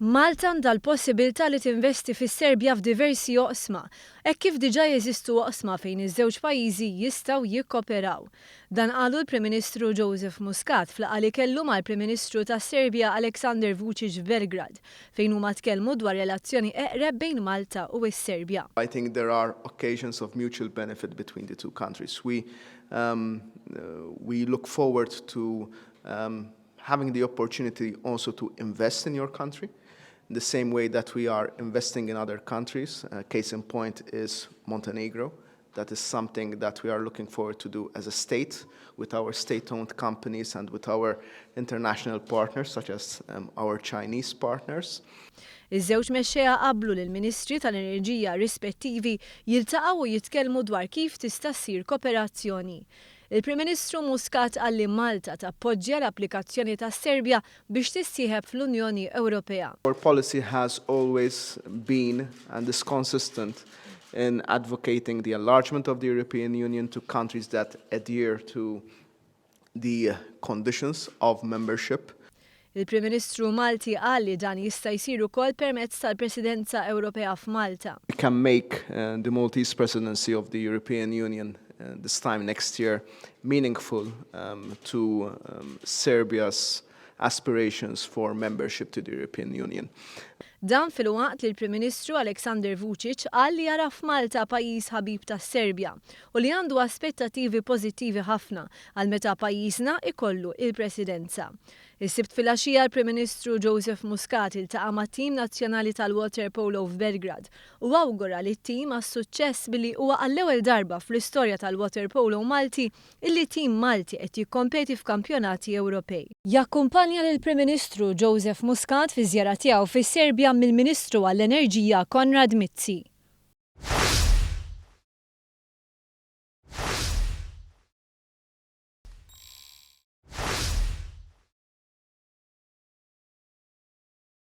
Malta għandha l-possibilità li tinvesti fis-Serbja f'diversi oqsma, hekk kif diġà jeżistu oqsma fejn iż-żewġ pajjiżi jistgħu jikkoperaw. Dan qalu l-Prim Ministru Joseph Muscat fl-laqgħa li kellu mal-Prim Ministru tas-Serbja Aleksandar Vučić f'Belgrad fejn huma tkellmu dwar relazzjoni eqreb bejn Malta u s-Serbja. I think there are occasions of mutual benefit between the two countries. We look forward to having the opportunity also to invest in your country. The same way that we are investing in other countries. Case in point is Montenegro. That is something that we are looking forward to do as a state with our state-owned companies and with our international partners such as our Chinese partners. Iż-żewġ mexxejja qablu li l-Ministri tal-Enerġija rispettivi jiltaqgħu u jitkellmu dwar kif tista' ssir kooperazzjoni. Il-Prim Ministru Muscat qal li Malta tappoġġja l-applikazzjoni tas-Serbja biex tissieħeb fl-Unjoni Ewropea. Our policy has always been and is consistent in advocating the enlargement of the European Union to countries that adhere to the conditions of membership. Il-Prim Ministru Malti qal li dan jista' jsir ukoll permezz tal-Presidenza Ewropea f'Malta. We can make the Maltese presidency of the European Union this time next year meaningful to Serbia's aspirations for membership to the European Union. Dan fil-waqt li l-Prim Ministru Aleksandar Vučić qal li jara f'Malta pajjiż ħabib tas-Serbja u li għandu aspettattivi pożittivi ħafna għal meta pajjiżna ikollu il-Presidenza. Is-sibt fil-għaxija l-Prim Ministru Joseph Muscat iltaqa' mat-tim nazzjonali tal-water polo f'Belgrad u awgura li t-tim għas-suċċess billi huwa għall-ewwel darba fl-istorja tal-water polo Malti illi tim Malti qed jikkompeti f'kampjonati Ewropej. Jakkumpanja lill-Prim Ministru Joseph Muscat fi żjara tiegħu fis-Serbja mill-Ministru għall-Enerġija Konrad Mizzi.